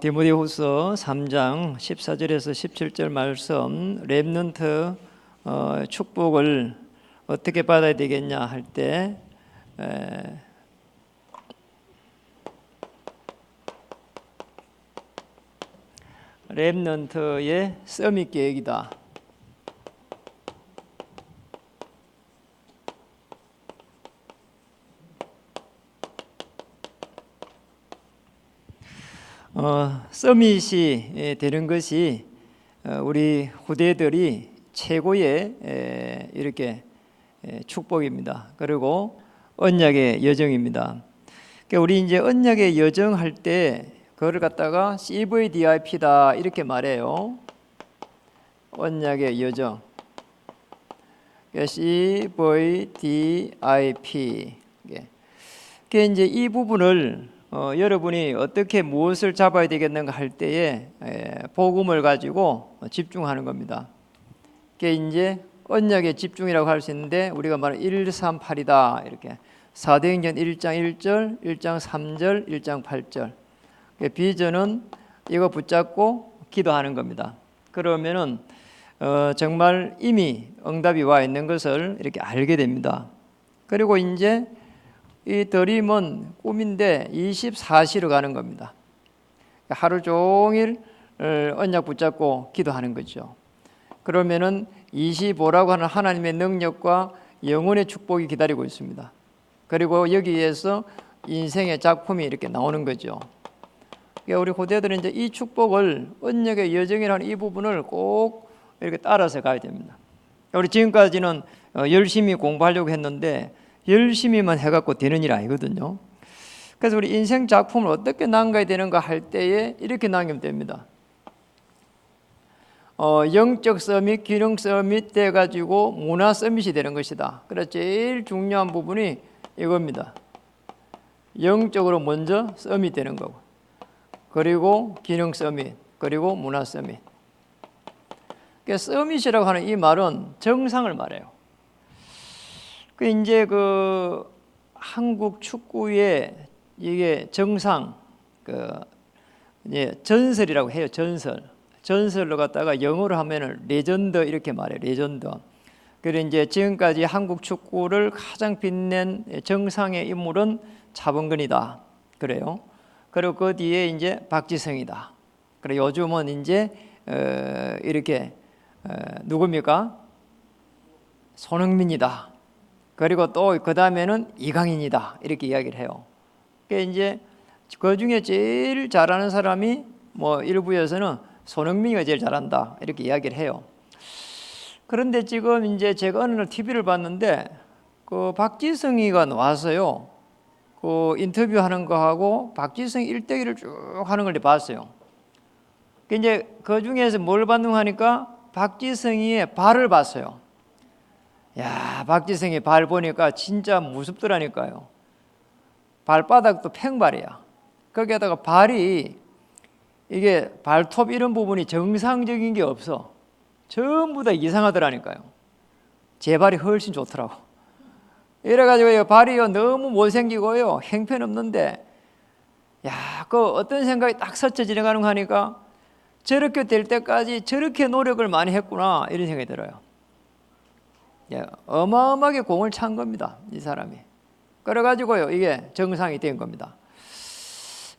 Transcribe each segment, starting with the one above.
디모데후서 3장 14절에서 17절 말씀 렘넌트 축복을 어떻게 받아야 되겠냐 할 때 렘넌트의 서밋 계획이다. 서밋이 되는 것이 우리 후대들이 최고의 이렇게 축복입니다. 그리고 언약의 여정입니다. 그러니까 우리 이제 언약의 여정 할 때 그걸 갖다가 CVDIP다 이렇게 말해요. 언약의 여정. 그러니까 CVDIP. 그게 이제 이 부분을 여러분이 어떻게 무엇을 잡아야 되겠는가 할 때에 복음을 가지고 집중하는 겁니다. 그게 이제 언약의 집중이라고 할 수 있는데 우리가 말하는 138이다 이렇게 사도행전 1장 1절, 1장 3절, 1장 8절. 비전은 이거 붙잡고 기도하는 겁니다. 그러면은 정말 이미 응답이 와 있는 것을 이렇게 알게 됩니다. 그리고 이제 이 드림은 꿈인데 24시로 가는 겁니다. 하루 종일 언약 붙잡고 기도하는 거죠. 그러면은 25라고 하는 하나님의 능력과 영혼의 축복이 기다리고 있습니다. 그리고 여기에서 인생의 작품이 이렇게 나오는 거죠. 그러니까 우리 후대들은 이제 이 축복을 언약의 여정이라는 이 부분을 꼭 이렇게 따라서 가야 됩니다. 우리 지금까지는 열심히 공부하려고 했는데 열심히만 해갖고 되는 일 아니거든요. 그래서 우리 인생 작품을 어떻게 남겨야 되는가 할 때에 이렇게 남기면 됩니다. 영적 서밋, 기능 서밋 돼가지고 문화 서밋이 되는 것이다. 그래서 제일 중요한 부분이 이겁니다. 영적으로 먼저 서밋 되는 거고, 그리고 기능 서밋, 그리고 문화 서밋. 그러니까 서밋이라고 하는 이 말은 정상을 말해요. 그 이제 그 한국 축구의 이게 정상 전설이라고 해요. 전설로 갖다가 영어로 하면은 레전드 이렇게 말해요. 레전드. 그래 이제 지금까지 한국 축구를 가장 빛낸 정상의 인물은 차범근이다. 그래요. 그리고 그 뒤에 이제 박지성이다. 그래 요즘은 이제 이렇게 누굽니까? 손흥민이다. 그리고 또 그 다음에는 이강인이다 이렇게 이야기를 해요. 그러니까 이제 그 중에 제일 잘하는 사람이 뭐 일부에서는 손흥민이가 제일 잘한다 이렇게 이야기를 해요. 그런데 지금 이제 제가 어느 날 TV를 봤는데 그 박지성이가 나와서요. 그 인터뷰하는 거 하고 박지성 1대1을 쭉 하는 걸 봤어요. 이제 그 중에서 뭘 봤는가 하니까 박지성이의 발을 봤어요. 야, 박지성이 발 보니까 진짜 무섭더라니까요. 발바닥도 팽발이야. 거기에다가 발이 이게 발톱 이런 부분이 정상적인 게 없어. 전부 다 이상하더라니까요. 제 발이 훨씬 좋더라고. 이래가지고 발이 너무 못생기고요, 형편없는데, 야, 그 어떤 생각이 딱 스쳐 지나가는 거 하니까 저렇게 될 때까지 저렇게 노력을 많이 했구나 이런 생각이 들어요. 예, 어마어마하게 공을 찬 겁니다, 이 사람이. 그래가지고요, 이게 정상이 된 겁니다.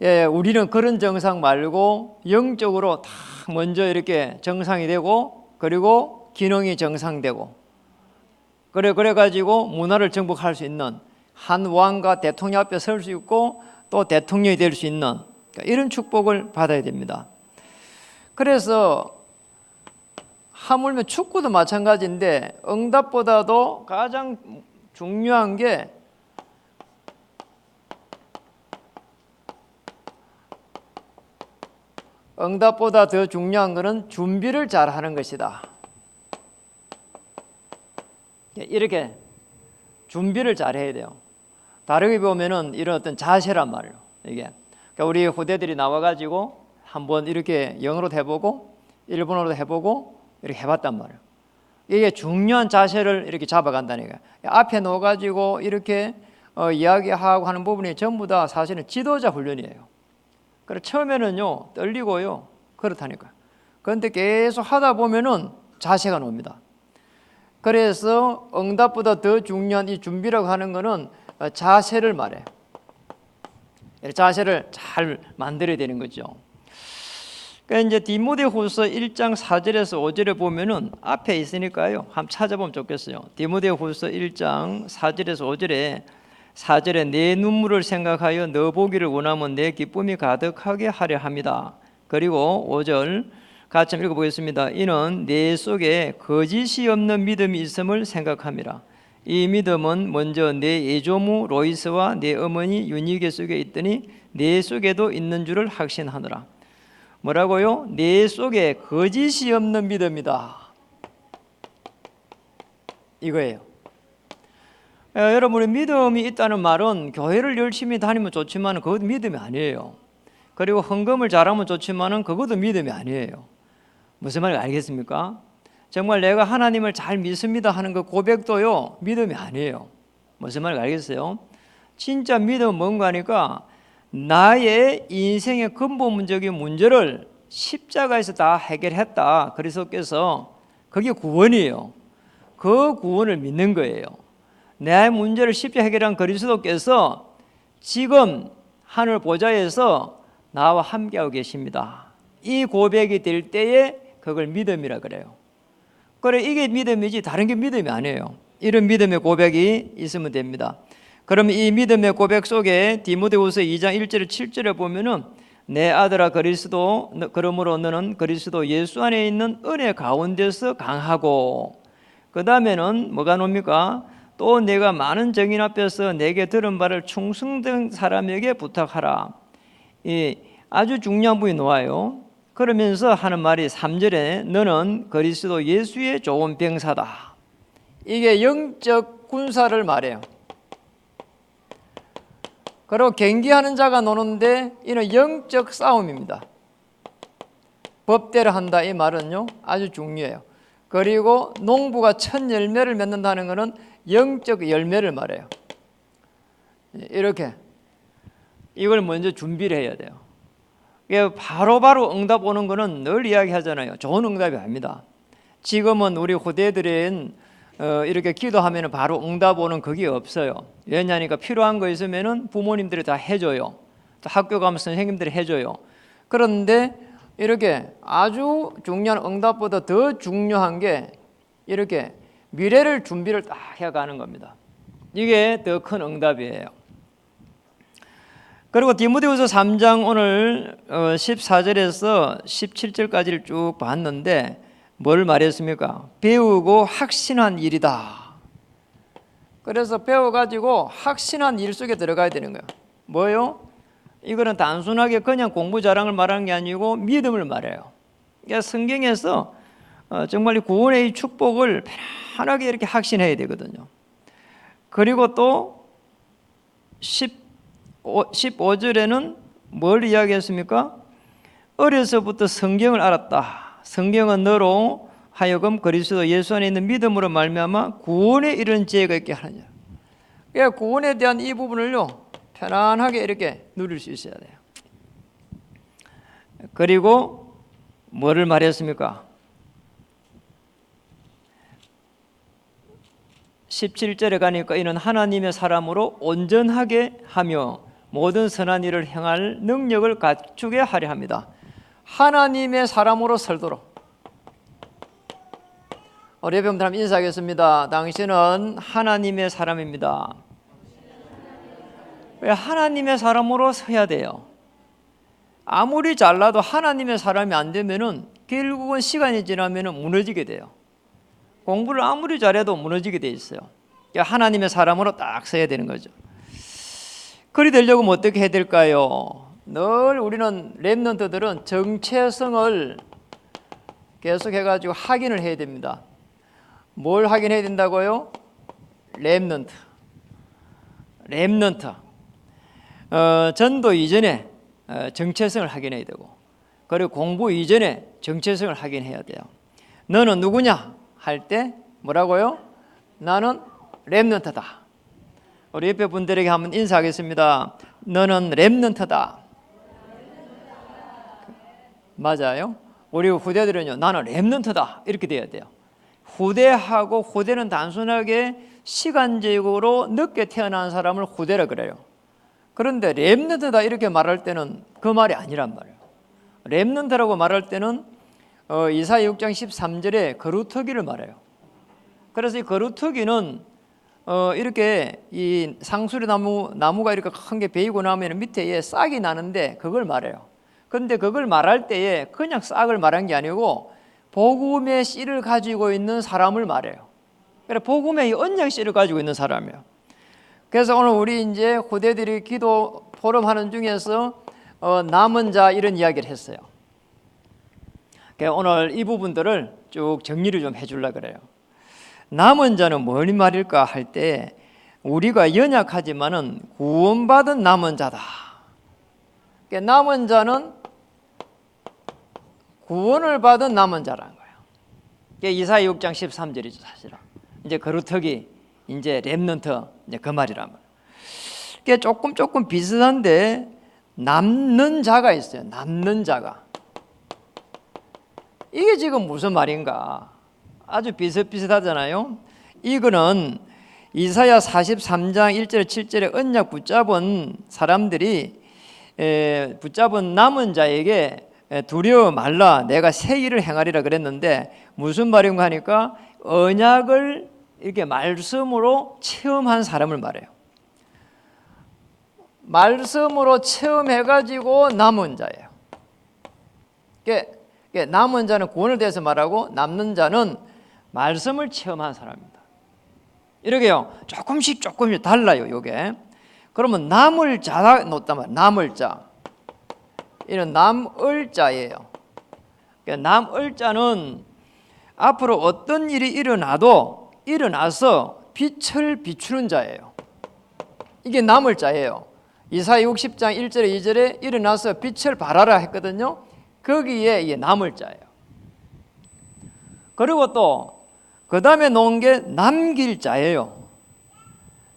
예, 우리는 그런 정상 말고 영적으로 다 먼저 이렇게 정상이 되고, 그리고 기능이 정상되고, 그래가지고 문화를 정복할 수 있는 한 왕과 대통령 앞에 설 수 있고 또 대통령이 될 수 있는 이런 축복을 받아야 됩니다. 그래서 하물며 축구도 마찬가지인데 응답보다도 가장 중요한 게 응답보다 더 중요한 것은 준비를 잘 하는 것이다. 이렇게 준비를 잘 해야 돼요. 다르게 보면은 이런 어떤 자세란 말이에요. 이게 그러니까 우리 후대들이 나와가지고 한번 이렇게 영어로도 해보고 일본어로도 해보고 이렇게 해봤단 말이에요. 이게 중요한 자세를 이렇게 잡아간다니까. 앞에 놓아가지고 이렇게 이야기하고 하는 부분이 전부 다 사실은 지도자 훈련이에요. 그래 처음에는요 떨리고요 그렇다니까요. 그런데 계속 하다 보면은 자세가 나옵니다. 그래서 응답보다 더 중요한 이 준비라고 하는 것은 자세를 말해요. 자세를 잘 만들어야 되는 거죠. 그러니까 이제 디모데후서 1장 4절에서 5절에 보면은 앞에 있으니까요. 한번 찾아보면 좋겠어요. 디모데후서 1장 4절에서 5절에 4절에 내 눈물을 생각하여 너 보기를 원하면 내 기쁨이 가득하게 하려 합니다. 그리고 5절 같이 한번 읽어보겠습니다. 이는 내 속에 거짓이 없는 믿음이 있음을 생각함이라. 이 믿음은 먼저 내 예조무 로이스와 내 어머니 유니게 속에 있더니 내 속에도 있는 줄을 확신하노라. 뭐라고요? 내 속에 거짓이 없는 믿음이다. 이거예요. 여러분의 믿음이 있다는 말은 교회를 열심히 다니면 좋지만 그것도 믿음이 아니에요. 그리고 헌금을 잘하면 좋지만 그것도 믿음이 아니에요. 무슨 말인지 알겠습니까? 정말 내가 하나님을 잘 믿습니다 하는 그 고백도요 믿음이 아니에요. 무슨 말인지 알겠어요? 진짜 믿음은 뭔가 하니까 나의 인생의 근본적인 문제를 십자가에서 다 해결했다 그리스도께서 그게 구원이에요. 그 구원을 믿는 거예요. 내 문제를 십자가 해결한 그리스도께서 지금 하늘 보좌에서 나와 함께하고 계십니다. 이 고백이 될 때에 그걸 믿음이라 그래요. 그래 이게 믿음이지 다른 게 믿음이 아니에요. 이런 믿음의 고백이 있으면 됩니다. 그럼 이 믿음의 고백 속에 디모데후서 2장 1절 7절에 보면은 내 아들아 그리스도 그러므로 너는 그리스도 예수 안에 있는 은혜 가운데서 강하고 그 다음에는 뭐가 놉니까? 또 내가 많은 증인 앞에서 내게 들은 바를 충성된 사람에게 부탁하라. 이 아주 중요한 부분이 나와요. 그러면서 하는 말이 3절에 너는 그리스도 예수의 좋은 병사다. 이게 영적 군사를 말해요. 그리고 경기하는 자가 노는데 이는 영적 싸움입니다. 법대로 한다 이 말은요 아주 중요해요. 그리고 농부가 첫 열매를 맺는다는 것은 영적 열매를 말해요. 이렇게 이걸 먼저 준비를 해야 돼요. 바로바로 응답 오는 거는 늘 이야기하잖아요. 좋은 응답이 아닙니다. 지금은 우리 후대들은 이렇게 기도하면 바로 응답 오는 그게 없어요. 왜냐하니까 필요한 거 있으면 부모님들이 다 해줘요. 또 학교 가면 선생님들이 해줘요. 그런데 이렇게 아주 중요한 응답보다 더 중요한 게 이렇게 미래를 준비를 딱 해가는 겁니다. 이게 더 큰 응답이에요. 그리고 디모데후서 3장 오늘 14절에서 17절까지를 쭉 봤는데 뭘 말했습니까? 배우고 확신한 일이다. 그래서 배워가지고 확신한 일 속에 들어가야 되는 거예요. 뭐요? 이거는 단순하게 그냥 공부 자랑을 말하는 게 아니고 믿음을 말해요. 그러니까 성경에서 정말 구원의 이 축복을 편하게 이렇게 확신해야 되거든요. 그리고 또 15절에는 뭘 이야기했습니까? 어려서부터 성경을 알았다. 성경은 너로 하여금 그리스도 예수 안에 있는 믿음으로 말미암아 구원에 이르는 지혜가 있게 하느냐. 그러니까 구원에 대한 이 부분을요 편안하게 이렇게 누릴 수 있어야 돼요. 그리고 뭐를 말했습니까? 17절에 가니까 이는 하나님의 사람으로 온전하게 하며 모든 선한 일을 행할 능력을 갖추게 하려 합니다. 하나님의 사람으로 살도록. 우리 여러분들 한번 인사하겠습니다. 당신은 하나님의 사람입니다. 왜 하나님의 사람으로 서야 돼요? 아무리 잘나도 하나님의 사람이 안 되면은 결국은 시간이 지나면은 무너지게 돼요. 공부를 아무리 잘해도 무너지게 돼 있어요. 그러니까 하나님의 사람으로 딱 서야 되는 거죠. 그리 되려면 어떻게 해야 될까요? 늘 우리는 렘넌트들은 정체성을 계속 해가지고 확인을 해야 됩니다. 뭘 확인해야 된다고요? 렘넌트. 전도 이전에 정체성을 확인해야 되고, 그리고 공부 이전에 정체성을 확인해야 돼요. 너는 누구냐? 할 때 뭐라고요? 나는 렘넌트다. 우리 옆에 분들에게 한번 인사하겠습니다. 너는 렘넌트다. 맞아요. 우리 후대들은요, 나는 렘넌트다 이렇게 돼야 돼요. 후대하고 후대는 단순하게 시간적으로 늦게 태어난 사람을 후대라 그래요. 그런데 렘넌트다 이렇게 말할 때는 그 말이 아니란 말이에요. 렘넌트라고 말할 때는 이사야 6장 13절에 거루터기를 말해요. 그래서 이 거루터기는 이렇게 이 상수리 나무가 이렇게 큰 게 베이고 나면 밑에 싹이 나는데 그걸 말해요. 그런데 그걸 말할 때에 그냥 싹을 말한 게 아니고 복음의 씨를 가지고 있는 사람을 말해요. 그래 복음의 언약 씨를 가지고 있는 사람이에요. 그래서 오늘 우리 이제 후대들이 기도 포럼하는 중에서 남은 자 이런 이야기를 했어요. 오늘 이 부분들을 쭉 정리를 좀 해주려고 그래요. 남은 자는 뭔 말일까 할 때 우리가 연약하지만은 구원받은 남은 자다. 남은 자는 구원을 받은 남은 자라는 거예요. 이사야 6장 13절이죠 사실은. 이제 거루터기, 이제 렘넌트, 이제 그 말이란 말이에요. 조금 비슷한데 남는 자가 있어요. 남는 자가. 이게 지금 무슨 말인가? 아주 비슷비슷하잖아요. 이거는 이사야 43장 1절 7절에 언약 붙잡은 사람들이 붙잡은 남은 자에게 두려워 말라 내가 새 일을 행하리라 그랬는데 무슨 말인가 하니까 언약을 이렇게 말씀으로 체험한 사람을 말해요. 말씀으로 체험해가지고 남은 자예요. 남은 자는 구원을 대해서 말하고 남는 자는 말씀을 체험한 사람입니다. 이렇게요. 조금씩 달라요. 요게. 그러면 남을 자가 놓단 말이에요. 남을 자. 이는 남을 자예요. 남을 자는 앞으로 어떤 일이 일어나서 빛을 비추는 자예요. 이게 남을 자예요. 이사야 60장 1절에 2절에 일어나서 빛을 발하라 했거든요. 거기에 이게 남을 자예요. 그리고 또 그 다음에 놓은 게 남길 자예요.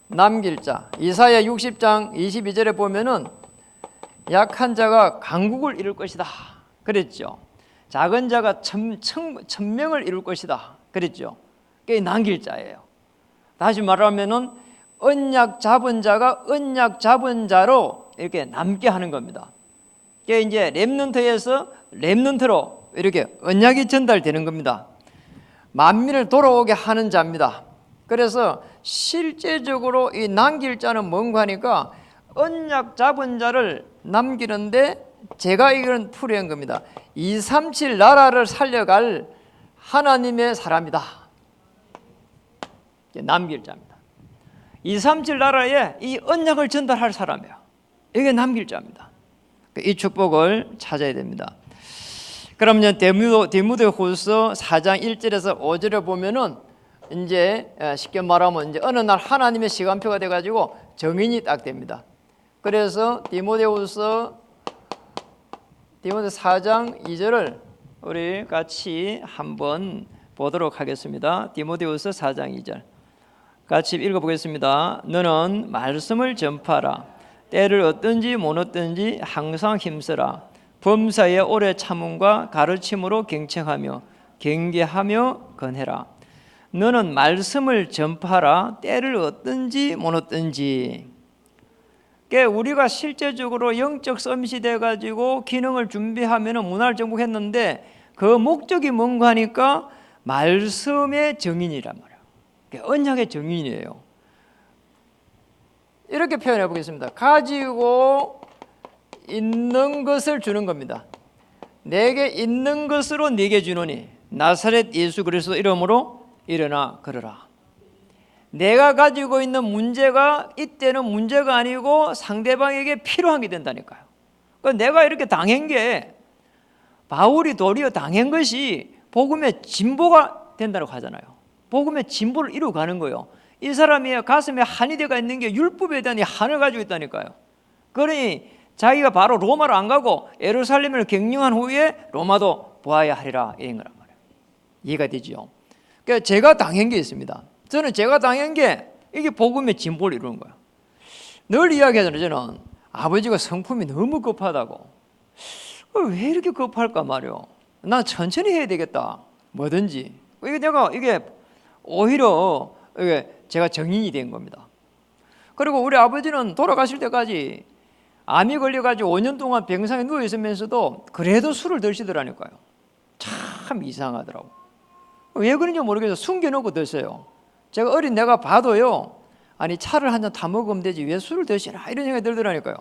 남길 자. 이사야 60장 22절에 보면은 약한 자가 강국을 이룰 것이다 그랬죠. 작은 자가 천명을 이룰 것이다 그랬죠. 그게 남길 자예요. 다시 말하면은 언약 잡은 자가 언약 잡은 자로 이렇게 남게 하는 겁니다. 그게 이제 렘넌트에서 렘넌트로 이렇게 언약이 전달되는 겁니다. 만민을 돌아오게 하는 자입니다. 그래서 실제적으로 이 남길 자는 뭔가 하니까 언약 잡은 자를 남기는데 제가 이건 풀이한 겁니다. 237 나라를 살려갈 하나님의 사람이다. 남길 자입니다. 237 나라에 이 언약을 전달할 사람이에요. 이게 남길 자입니다. 이 축복을 찾아야 됩니다. 그러면 디모데후서 4장 1절에서 5절에 보면은 이제 쉽게 말하면 이제 어느 날 하나님의 시간표가 돼가지고 정인이 딱 됩니다. 그래서 디모데후서 4장 2절을 우리 같이 한번 보도록 하겠습니다. 디모데후서 4장 2절 같이 읽어보겠습니다. 너는 말씀을 전파하라. 때를 얻든지 못 얻든지 항상 힘쓰라. 범사에 오래 참음과 가르침으로 경청하며 경계하며 건해라. 너는 말씀을 전파하라. 때를 얻든지 못 얻든지. 우리가 실제적으로 영적 서밋이 돼가지고 기능을 준비하면 문화를 정복했는데 그 목적이 뭔가 하니까 말씀의 정인이란 말이에요. 언약의 정인이에요. 이렇게 표현해 보겠습니다. 가지고 있는 것을 주는 겁니다. 내게 있는 것으로 네게 주노니 나사렛 예수 그리스도 이름으로 일어나 걸어라. 내가 가지고 있는 문제가 이때는 문제가 아니고 상대방에게 필요한 게 된다니까요. 그러니까 내가 이렇게 당한 게 바울이 도리어 당한 것이 복음의 진보가 된다고 하잖아요. 복음의 진보를 이루어가는 거예요. 이 사람이 가슴에 한이 되어 있는 게 율법에 대한 한을 가지고 있다니까요. 그러니 자기가 바로 로마로 안 가고 예루살렘을 경영한 후에 로마도 보아야 하리라 이런 거란 말이에요. 이해가 되죠? 그러니까 제가 당한 게 있습니다. 저는 제가 당한 게 이게 복음의 진보를 이루는 거예요. 늘 이야기하잖아요. 저는 아버지가 성품이 너무 급하다고. 왜 이렇게 급할까 말이요. 난 천천히 해야 되겠다. 뭐든지. 이게 오히려 이게 제가 정인이 된 겁니다. 그리고 우리 아버지는 돌아가실 때까지 암이 걸려가지고 5년 동안 병상에 누워 있으면서도 그래도 술을 드시더라니까요. 참 이상하더라고. 왜 그런지 모르겠어요. 숨겨놓고 드세요. 제가 어린 내가 봐도요, 아니 차를 한 잔 다 먹으면 되지 왜 술을 드시나 이런 생각이 들더라니까요.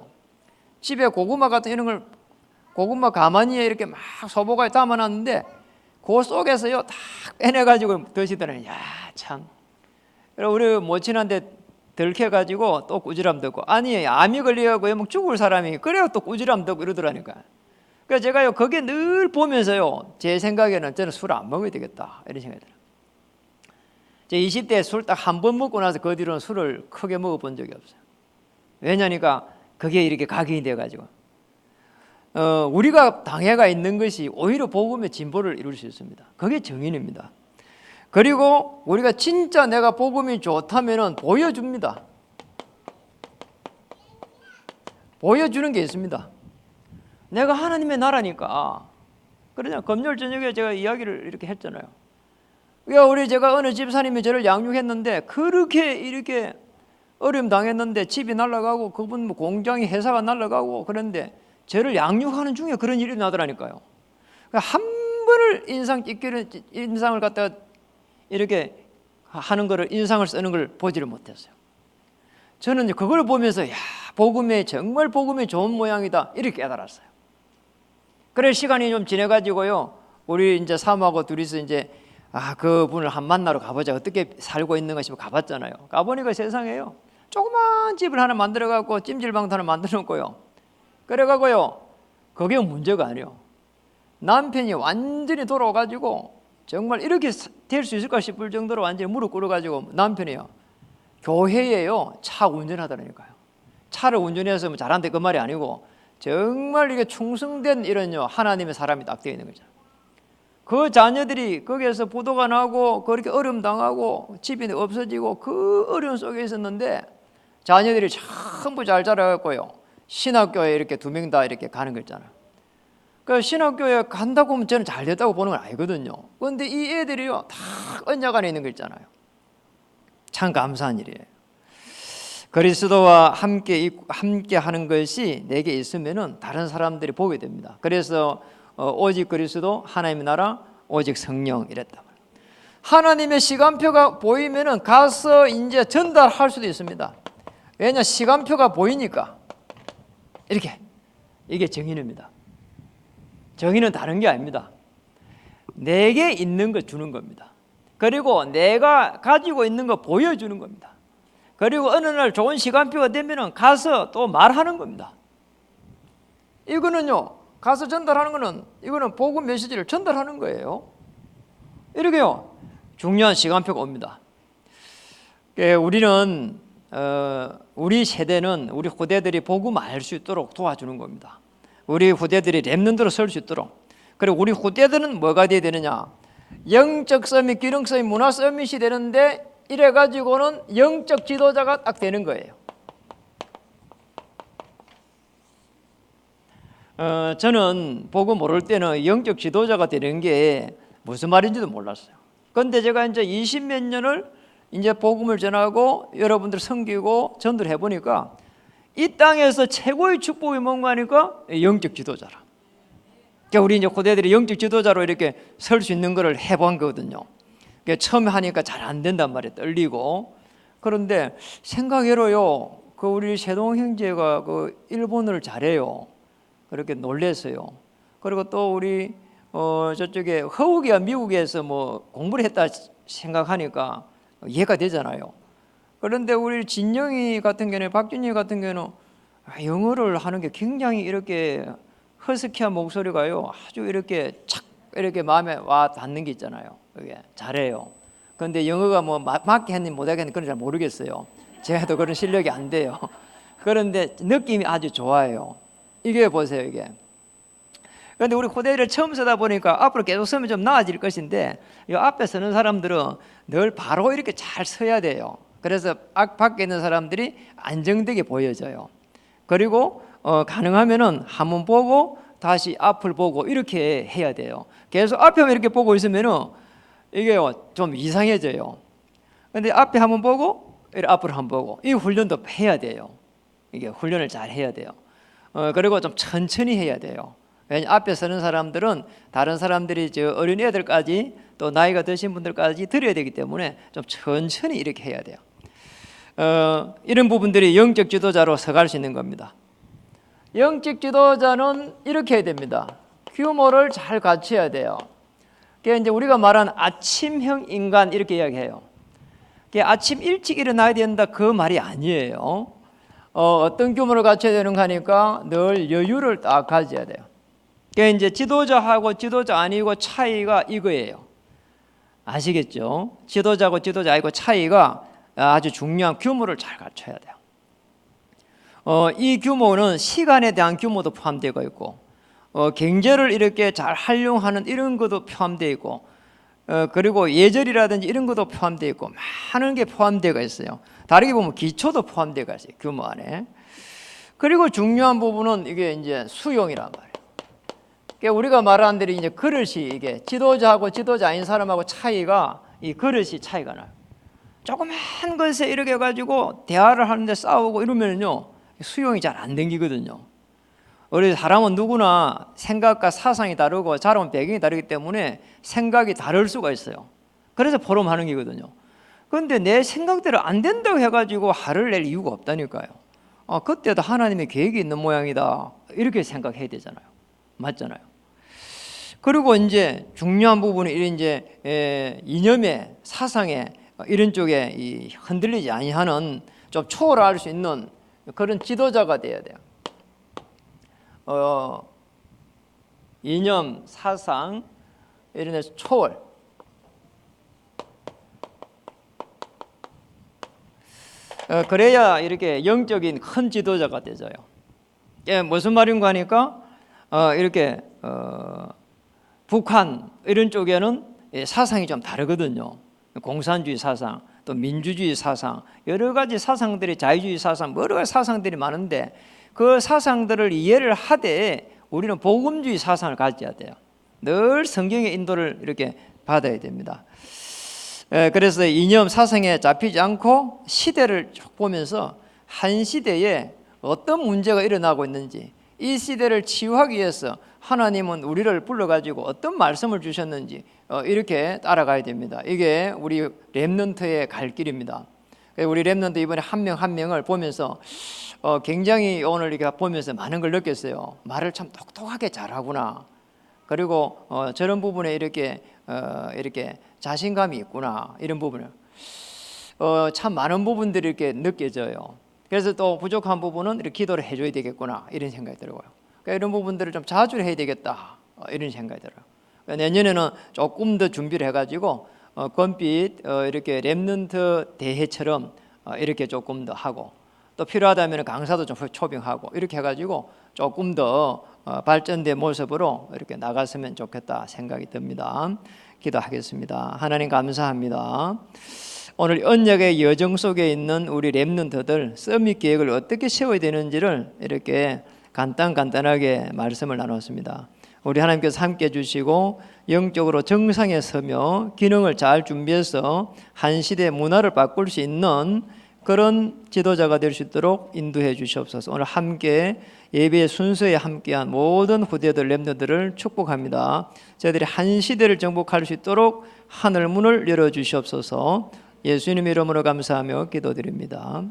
집에 고구마 같은 이런 걸 고구마 가마니에 이렇게 막 소보가에 담아놨는데 그 속에서요 다 빼내가지고 드시더라니. 야 참. 우리 모친한테 들켜가지고 또 꾸지람 듣고, 아니 암이 걸려가고 막 죽을 사람이 그래야 또 꾸지람 듣고 이러더라니까. 그래서 제가요 거기에 늘 보면서요 제 생각에는 저는 술 안 먹어야 되겠다 이런 생각이 들어요. 제 20대에 술 딱 한 번 먹고 나서 그 뒤로는 술을 크게 먹어본 적이 없어요. 왜냐니까 그게 이렇게 각인이 돼가지고 우리가 당해가 있는 것이 오히려 복음의 진보를 이룰 수 있습니다. 그게 정인입니다. 그리고 우리가 진짜 내가 복음이 좋다면은 보여줍니다. 보여주는 게 있습니다. 내가 하나님의 나라니까. 그러냐 금요일 저녁에 제가 이야기를 이렇게 했잖아요. 제가 어느 집사님이 저를 양육했는데 그렇게 이렇게 어려움 당했는데 집이 날아가고 그분 뭐 공장이 회사가 날아가고 그런데 저를 양육하는 중에 그런 일이 나더라니까요. 한 번을 인상을 갖다가 이렇게 하는 거를 인상을 쓰는 걸 보지를 못했어요. 저는 그걸 보면서 야 정말 복음이 좋은 모양이다 이렇게 깨달았어요. 그래 시간이 좀 지내가지고요 우리 이제 사모하고 둘이서 이제 그분을 한 만나러 가보자 어떻게 살고 있는가 싶어 가봤잖아요. 가보니까 세상에요 조그만 집을 하나 만들어갖고 찜질방도 하나 만들어놓고요. 그래가고요 그게 문제가 아니에요. 남편이 완전히 돌아가지고 정말 이렇게 될 수 있을까 싶을 정도로 완전히 무릎 꿇어가지고 남편이요 교회에요 차 운전하더라니까요. 차를 운전해서 뭐 잘한다 그 말이 아니고 정말 이게 충성된 이런 하나님의 사람이 딱 되어 있는 거죠. 그 자녀들이 거기에서 부도가 나고 그렇게 어려움 당하고 집이 없어지고 그 어려움 속에 있었는데 자녀들이 전부 잘 자라갔고요 신학교에 이렇게 2명 다 이렇게 가는 거 있잖아요. 그 신학교에 간다고 하면 저는 잘 됐다고 보는 건 아니거든요. 그런데 이 애들이요 다 언약 안에 있는 거 있잖아요. 참 감사한 일이에요. 그리스도와 함께 하는 것이 내게 있으면은 다른 사람들이 보게 됩니다. 그래서 오직 그리스도, 하나님의 나라, 오직 성령 이랬다. 하나님의 시간표가 보이면은 가서 이제 전달할 수도 있습니다. 왜냐 시간표가 보이니까 이게 정인입니다. 정의는 다른 게 아닙니다. 내게 있는 거 주는 겁니다. 그리고 내가 가지고 있는 거 보여주는 겁니다. 그리고 어느 날 좋은 시간표가 되면 가서 또 말하는 겁니다. 이거는요 가서 전달하는 거는 이거는 복음 메시지를 전달하는 거예요. 이렇게요 중요한 시간표가 옵니다. 우리는 우리 세대는 우리 후대들이 복음 알 수 있도록 도와주는 겁니다. 우리 후대들이 렘넌트로 설 수 있도록. 그리고 우리 후대들은 뭐가 돼야 되느냐 영적 서밋, 기능 서밋, 문화 서밋이 되는데 이래 가지고는 영적 지도자가 딱 되는 거예요. 저는 복음 모를 때는 영적 지도자가 되는 게 무슨 말인지도 몰랐어요. 그런데 제가 이제 20몇 년을 이제 복음을 전하고 여러분들 섬기고 전도를 해보니까 이 땅에서 최고의 축복이 뭔가 하니까 영적 지도자라. 그러니까 우리 이제 후대들이 영적 지도자로 이렇게 설 수 있는 거를 해본 거거든요. 그러니까 처음에 하니까 잘 안 된단 말이에요. 떨리고. 그런데 생각해로요. 그 우리 세동 형제가 그 일본어를 잘해요. 그렇게 놀랬어요. 그리고 또 우리 저쪽에 허욱이가 미국에서 뭐 공부를 했다 생각하니까 이해가 되잖아요. 그런데 우리 진영이 같은 경우는 박준희 같은 경우는 영어를 하는 게 굉장히 이렇게 허스키한 목소리가요 아주 이렇게 착 이렇게 마음에 와 닿는 게 있잖아요. 그게 잘해요. 그런데 영어가 뭐 맞게 했는지 못하게 했는지 그건 잘 모르겠어요. 제가도 그런 실력이 안 돼요. 그런데 느낌이 아주 좋아요. 이게 보세요 이게. 그런데 우리 후대를 처음 쓰다 보니까 앞으로 계속 쓰면 좀 나아질 것인데 이 앞에 서는 사람들은 늘 바로 이렇게 잘 서야 돼요. 그래서 밖에 있는 사람들이 안정되게 보여져요. 그리고 가능하면은 한번 보고 다시 앞을 보고 이렇게 해야 돼요. 계속 앞에만 이렇게 보고 있으면은 이게 좀 이상해져요. 근데 앞에 한번 보고 앞으로 한번 보고 이 훈련도 해야 돼요. 이게 훈련을 잘 해야 돼요. 그리고 좀 천천히 해야 돼요. 왜냐하면 앞에 서는 사람들은 다른 사람들이 저 어린 애들까지 또 나이가 드신 분들까지 들어야 되기 때문에 좀 천천히 이렇게 해야 돼요. 이런 부분들이 영적 지도자로 서갈 수 있는 겁니다. 영적 지도자는 이렇게 해야 됩니다. 규모를 잘 갖춰야 돼요. 그게 이제 우리가 말하는 아침형 인간 이렇게 이야기해요. 그게 아침 일찍 일어나야 된다 그 말이 아니에요. 어떤 규모를 갖춰야 되는가 하니까 늘 여유를 딱 가져야 돼요. 그게 이제 지도자하고 지도자 아니고 차이가 이거예요. 아시겠죠? 지도자하고 지도자 아니고 차이가 아주 중요한 규모를 잘 갖춰야 돼요. 이 규모는 시간에 대한 규모도 포함되어 있고 경제를 이렇게 잘 활용하는 이런 것도 포함되어 있고 그리고 예절이라든지 이런 것도 포함되어 있고 많은 게 포함되어 있어요. 다르게 보면 기초도 포함되어 있어요. 규모 안에. 그리고 중요한 부분은 이게 이제 수용이란 말이에요. 그러니까 우리가 말하는 대로 이제 그릇이 이게 지도자하고 지도자 아닌 사람하고 차이가 이 그릇이 차이가 나요. 조그만 것에 이렇게 가지고 대화를 하는데 싸우고 이러면요 수용이 잘 안 되거든요. 우리 사람은 누구나 생각과 사상이 다르고 자라온 배경이 다르기 때문에 생각이 다를 수가 있어요. 그래서 포럼하는 거거든요. 그런데 내 생각대로 안 된다고 해가지고 화를 낼 이유가 없다니까요. 그때도 하나님의 계획이 있는 모양이다 이렇게 생각해야 되잖아요. 맞잖아요. 그리고 이제 중요한 부분이 이제 이념의 사상의 이런 쪽에 흔들리지 아니하는 좀 초월할 수 있는 그런 지도자가 돼야 돼요. 이념, 사상 이런 데서 초월. 그래야 이렇게 영적인 큰 지도자가 되져요. 무슨 말인가 하니까 이렇게 북한 이런 쪽에는 사상이 좀 다르거든요. 공산주의 사상, 또 민주주의 사상, 여러 가지 사상들이 자유주의 사상, 여러 가지 사상들이 많은데 그 사상들을 이해를 하되 우리는 복음주의 사상을 가져야 돼요. 늘 성경의 인도를 이렇게 받아야 됩니다. 그래서 이념 사상에 잡히지 않고 시대를 쭉 보면서 한 시대에 어떤 문제가 일어나고 있는지 이 시대를 치유하기 위해서 하나님은 우리를 불러가지고 어떤 말씀을 주셨는지 이렇게 따라가야 됩니다. 이게 우리 렘넌트의 갈 길입니다. 우리 렘넌트 이번에 한 명 한 명을 보면서 굉장히 오늘 이렇게 보면서 많은 걸 느꼈어요. 말을 참 똑똑하게 잘하구나. 그리고 저런 부분에 이렇게 자신감이 있구나. 이런 부분을 참 많은 부분들이 이렇게 느껴져요. 그래서 또 부족한 부분은 이렇게 기도를 해줘야 되겠구나 이런 생각이 들고요. 그러니까 이런 부분들을 좀 자주 해야 되겠다 이런 생각이 들어요. 그러니까 내년에는 조금 더 준비를 해가지고 금빛 이렇게 렘넌트 대회처럼 이렇게 조금 더 하고 또 필요하다면 강사도 좀 초빙하고 이렇게 해가지고 조금 더 발전된 모습으로 이렇게 나갔으면 좋겠다 생각이 듭니다. 기도하겠습니다. 하나님 감사합니다. 오늘 언약의 여정 속에 있는 우리 렘넌트들 서밋 계획을 어떻게 세워야 되는지를 이렇게 간단하게 말씀을 나눴습니다. 우리 하나님께서 함께 해주시고 영적으로 정상에 서며 기능을 잘 준비해서 한 시대의 문화를 바꿀 수 있는 그런 지도자가 될 수 있도록 인도해 주시옵소서. 오늘 함께 예배의 순서에 함께한 모든 후대들 렘너들을 축복합니다. 저희들이 한 시대를 정복할 수 있도록 하늘 문을 열어 주시옵소서. 예수님 이름으로 감사하며 기도드립니다.